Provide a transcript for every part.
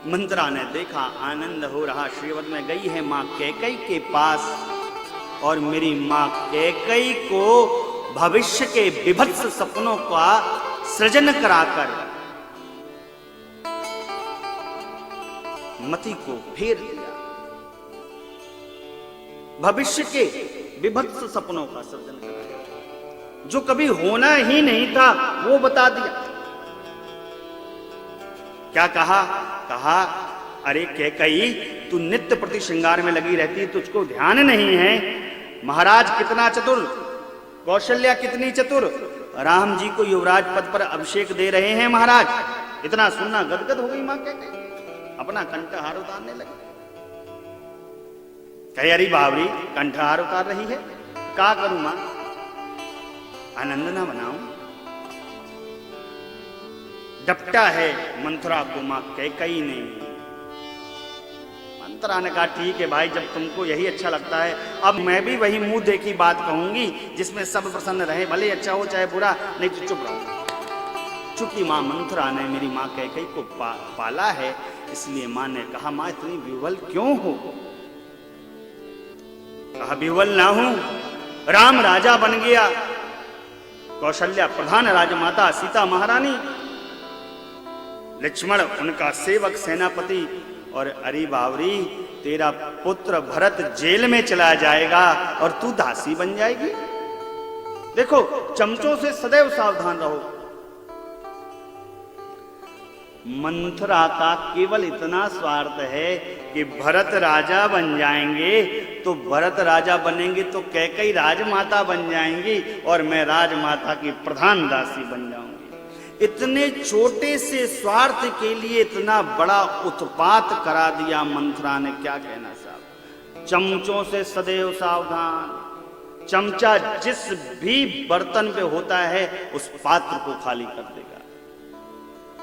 मंत्रा ने देखा आनंद हो रहा, श्रीवत में गई है मां कैकई के पास और मेरी मां कैकई को भविष्य के विभत्स सपनों का सृजन कराकर मति को फेर दिया। भविष्य के विभत्स सपनों का सृजन कराया, जो कभी होना ही नहीं था वो बता दिया। क्या कहा? कहा अरे कैकई, तू नित्य प्रति श्रृंगार में लगी रहती, तुझको ध्यान नहीं है महाराज कितना चतुर, कौशल्या कितनी चतुर, राम जी को युवराज पद पर अभिषेक दे रहे हैं महाराज। इतना सुनना गदगद हो गई मां कैकई, अपना कंठहार उतारने लगी। कहे अरे बावरी कंठहार उतार रही है, क्या करूं मां, आनंद ना बनाऊं? डपटा है मंथरा को मां कैकई ने। मंथरा ने कहा ठीक है भाई, जब तुमको यही अच्छा लगता है, अब मैं भी वही मुंह देखी बात कहूंगी जिसमें सब प्रसन्न रहे, भले अच्छा हो चाहे बुरा, नहीं तो चुप रहो। चूंकि मां मंथरा ने मेरी मां कैकई को पाला है, इसलिए मां ने कहा मां इतनी विह्वल क्यों हो? कहा विह्वल ना हूं, राम राजा बन गया, कौशल्या प्रधान राजमाता, सीता महारानी, लक्ष्मण उनका सेवक सेनापति, और अरे बावरी तेरा पुत्र भरत जेल में चला जाएगा और तू दासी बन जाएगी। देखो चमचों से सदैव सावधान रहो। मंथरा का केवल इतना स्वार्थ है कि भरत राजा बन जाएंगे तो भरत राजा बनेंगे तो कैकई राजमाता बन जाएंगी और मैं राजमाता की प्रधान दासी बन जाऊंगी। इतने छोटे से स्वार्थ के लिए इतना बड़ा उत्पात करा दिया मंथरा ने, क्या कहना साहब। चमचों से सदैव सावधान। चमचा जिस भी बर्तन पे होता है उस पात्र को खाली कर देगा।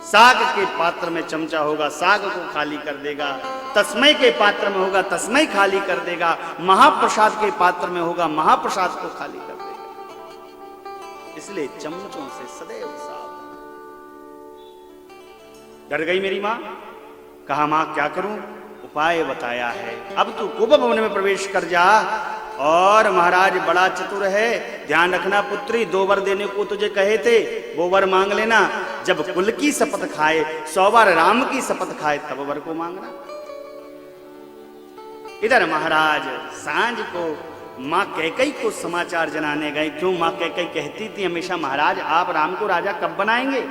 साग के पात्र में चमचा होगा, साग को खाली कर देगा। तस्मै के पात्र में होगा, तस्मै खाली कर देगा। महाप्रसाद के पात्र में होगा, महाप्रसाद को खाली कर देगा। इसलिए चमचों से सदैव सावधान। डर गई मेरी मां, कहा मां क्या करूं? उपाय बताया है, अब तू कुब भवन में प्रवेश कर जा, और महाराज बड़ा चतुर है, ध्यान रखना पुत्री, 2 वर देने को तुझे कहे थे, वो वर मांग लेना। जब कुल की शपथ खाए, 100 बार राम की शपथ खाए, तब वर को मांगना। इधर महाराज सांझ को मां कैकई को समाचार जनाने गए। क्यों? मां कैकई कहती थी हमेशा महाराज आप राम को राजा कब बनाएंगे?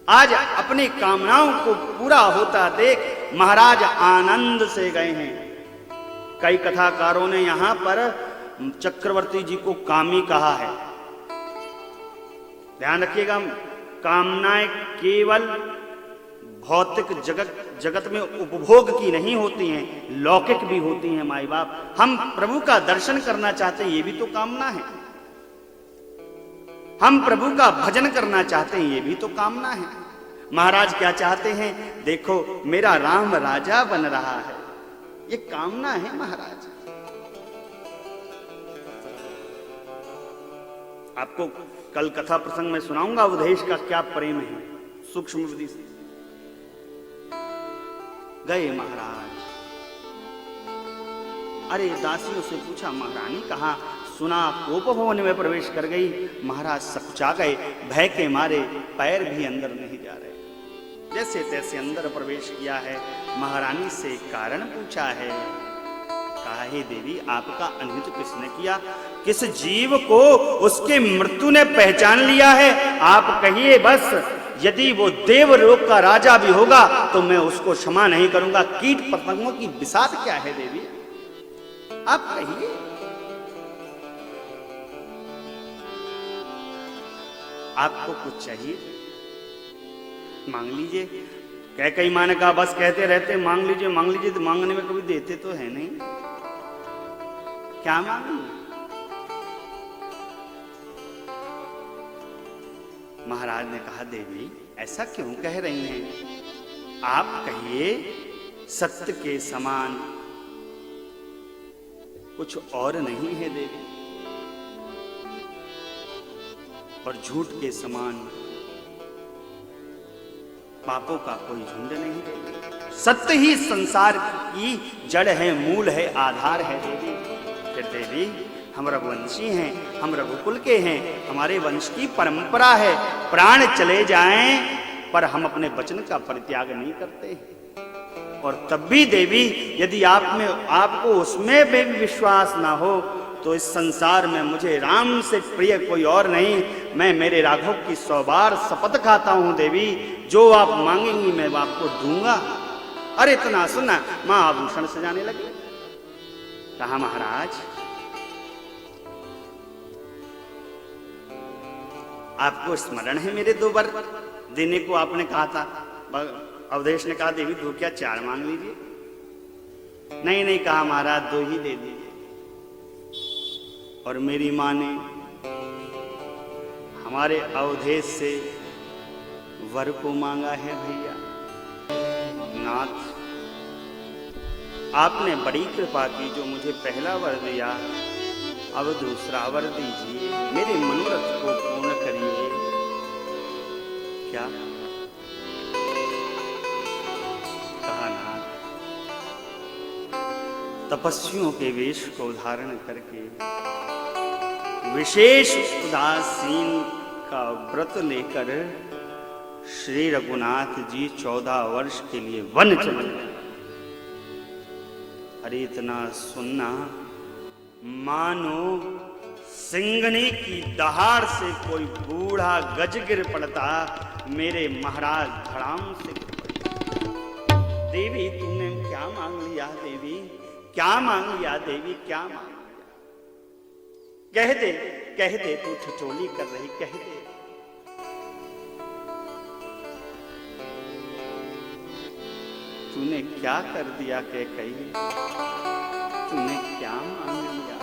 आज अपनी कामनाओं को पूरा होता देख महाराज आनंद से गए हैं। कई कथाकारों ने यहां पर चक्रवर्ती जी को कामी कहा है। ध्यान रखिएगा, कामनाएं केवल भौतिक जगत में उपभोग की नहीं होती हैं, लौकिक भी होती हैं। माई बाप, हम प्रभु का दर्शन करना चाहते हैं, ये भी तो कामना है। हम प्रभु का भजन करना चाहते हैं, ये भी तो कामना है। महाराज क्या चाहते हैं? देखो मेरा राम राजा बन रहा है, ये कामना है महाराज। आपको कल कथा प्रसंग में सुनाऊंगा उपदेश का क्या प्रेम है, सूक्ष्म विधि से। गए महाराज, अरे दासियों से पूछा महारानी कहाँ? सुना कोप भवन में प्रवेश कर गई। महाराज सकुचा गए, भय के मारे पैर भी अंदर नहीं जा रहे। जैसे तैसे अंदर प्रवेश किया है। महारानी से कारण पूछा है। कहा हे देवी आपका अनहित किसने किया? किस जीव को उसके मृत्यु ने पहचान लिया है? आप कहिए बस, यदि वो देवलोक का राजा भी होगा तो मैं उसको क्षमा नहीं करूंगा। कीट पतंगों की बिसात क्या है देवी, आप कहिए। आपको कुछ चाहिए मांग लीजिए। कैकई मां ने कहा बस कहते रहते मांग लीजिए मांग लीजिए, तो मांगने में कभी देते तो है नहीं। क्या मांगू? महाराज ने कहा देवी ऐसा क्यों कह रही हैं? आप कहिए सत्य के समान कुछ और नहीं है देवी, और झूठ के समान पापों का कोई झुंड नहीं है। सत्य ही संसार की जड़ है, मूल है, आधार है देवी। फिर देवी हम रघुवंशी हैं, हम रघुकुल के हैं, हमारे वंश की परंपरा है, प्राण चले जाएं पर हम अपने वचन का परित्याग नहीं करते। और तब भी देवी यदि आपको उसमें भी विश्वास ना हो तो इस संसार में मुझे राम से प्रिय कोई और नहीं। मैं मेरे राघव की 100 बार शपथ खाता हूं देवी, जो आप मांगेंगी मैं आपको दूंगा। अरे इतना सुना, मां आभूषण सजाने लगी। कहा महाराज आपको स्मरण है मेरे 2 वर देने को आपने कहा था। अवधेश ने कहा देवी 2 क्या 4 मांग लीजिए। नहीं नहीं कहा महाराज 2 ही दे दीजिए। और मेरी मां ने हमारे अवधेश से वर को मांगा है। भैया नाथ आपने बड़ी कृपा की, जो मुझे पहला वर दिया अब दूसरा वर दीजिए, मेरे मनोरथ को पूर्ण करिए। क्या कहा नाथ, तपस्वियों के वेश को धारण करके विशेष उदासीन का व्रत लेकर श्री रघुनाथ जी 14 वर्ष के लिए वन चले गए। अरे इतना सुनना मानो सिंगनी की दहाड़ से कोई बूढ़ा गज गिर पड़ता, मेरे महाराज धड़ाम से गिर पड़ता। देवी तुमने क्या मांग लिया? देवी क्या मांग लिया? देवी क्या मांग लिया? कह दे तू ठिठोली कर रही, कह दे। तूने क्या कर दिया कैकई? तूने क्या मांग लिया?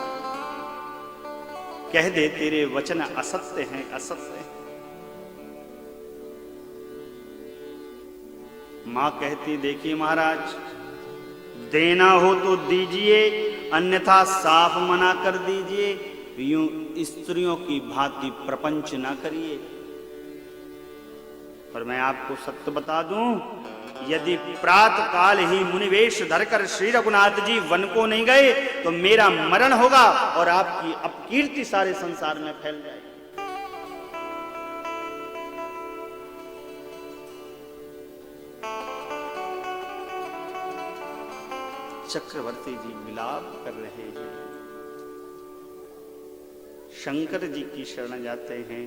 कह दे तेरे वचन असत्य हैं, असत्य हैं। मां कहती देखिए महाराज, देना हो तो दीजिए, अन्यथा साफ मना कर दीजिए। यूं स्त्रियों की भांति प्रपंच ना करिए। पर मैं आपको सत्य बता दूं, यदि प्रातः काल ही मुनिवेश धरकर श्री रघुनाथ जी वन को नहीं गए तो मेरा मरण होगा और आपकी अपकीर्ति सारे संसार में फैल जाएगी। चक्रवर्ती जी विलाप कर रहे हैं, शंकर जी की शरण जाते हैं।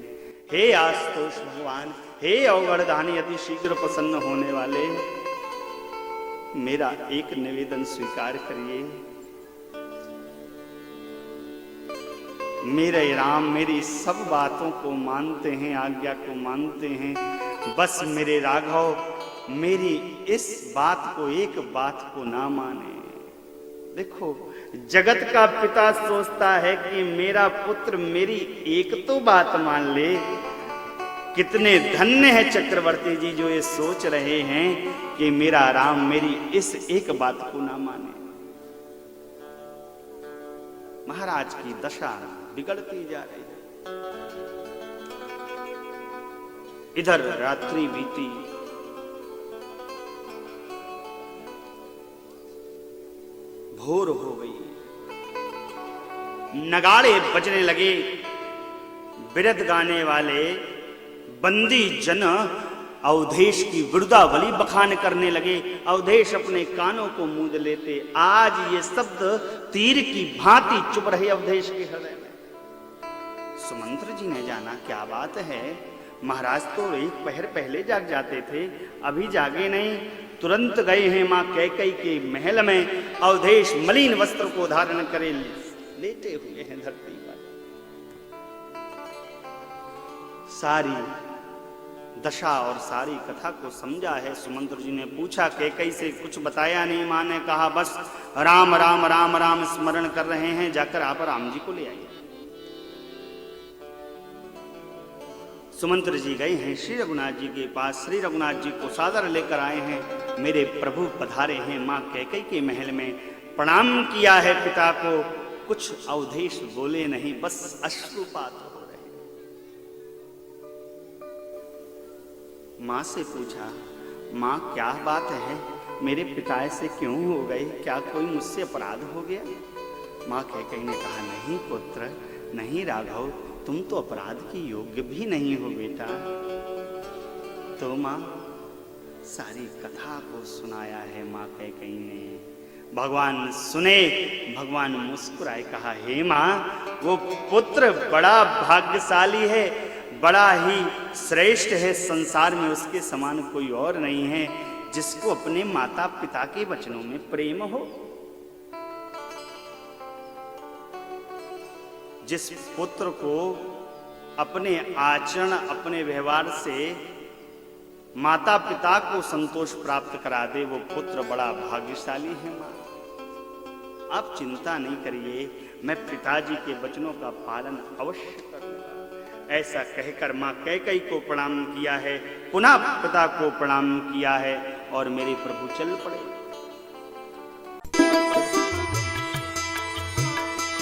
हे आशुतोष भगवान, हे अवगढ़धानी अति शीघ्र प्रसन्न होने वाले, मेरा एक निवेदन स्वीकार करिए। मेरे राम मेरी सब बातों को मानते हैं, आज्ञा को मानते हैं, बस मेरे राघव मेरी इस बात को, एक बात को ना माने। देखो जगत का पिता सोचता है कि मेरा पुत्र मेरी एक तो बात मान ले। कितने धन्य है चक्रवर्ती जी जो ये सोच रहे हैं कि मेरा राम मेरी इस एक बात को ना माने। महाराज की दशा बिगड़ती जा रही है। इधर रात्रि बीती, भोर हो गई, नगाड़े बजने लगे, बिरद गाने वाले बंदी जन अवधेश की विरुदावली बखान करने लगे। अवधेश अपने कानों को मूंद लेते। आज ये शब्द तीर की भांति चुभ रहे अवधेश के हृदय में। सुमंत्र जी ने जाना क्या बात है, महाराज तो एक पहर पहले जाग जाते थे, अभी जागे नहीं। तुरंत गए हैं मां कैकई के महल में। अवधेश मलिन वस्त्र को धारण करे लेटे हुए हैं धरती पर। सारी दशा और सारी कथा को समझा है। सुमंत्र जी ने पूछा कैकई से, कुछ बताया नहीं। मां ने कहा बस राम राम राम राम स्मरण कर रहे हैं, जाकर आप राम जी को ले आइए। सुमंत्र जी गए हैं श्री रघुनाथ जी के पास, श्री रघुनाथ जी को सादर लेकर आए हैं। मेरे प्रभु पधारे हैं। मां कैकई के महल में प्रणाम किया है पिता को। कुछ अवधेश बोले नहीं, बस अश्रुपात हो रहे। मां से पूछा, मां क्या बात है? मेरे पिता से क्यों हो गए? क्या कोई मुझसे अपराध हो गया? माँ कैकेयी ने कहा, नहीं पुत्र, नहीं राघव, तुम तो अपराध की योग्य भी नहीं हो बेटा। तो माँ सारी कथा को सुनाया है माँ कैकेयी ने। भगवान सुने, भगवान मुस्कुराए, कहा, हे माँ, वो पुत्र बड़ा भाग्यशाली है, बड़ा ही श्रेष्ठ है, संसार में उसके समान कोई और नहीं है जिसको अपने माता पिता के वचनों में प्रेम हो। जिस पुत्र को अपने आचरण, अपने व्यवहार से माता पिता को संतोष प्राप्त करा दे, वो पुत्र बड़ा भाग्यशाली है। माँ आप चिंता नहीं करिए, मैं पिताजी के वचनों का पालन अवश्य करूंगा। ऐसा कहकर माँ कैकेयी को प्रणाम किया है, पुनः पिता को प्रणाम किया है और मेरे प्रभु चल पड़े।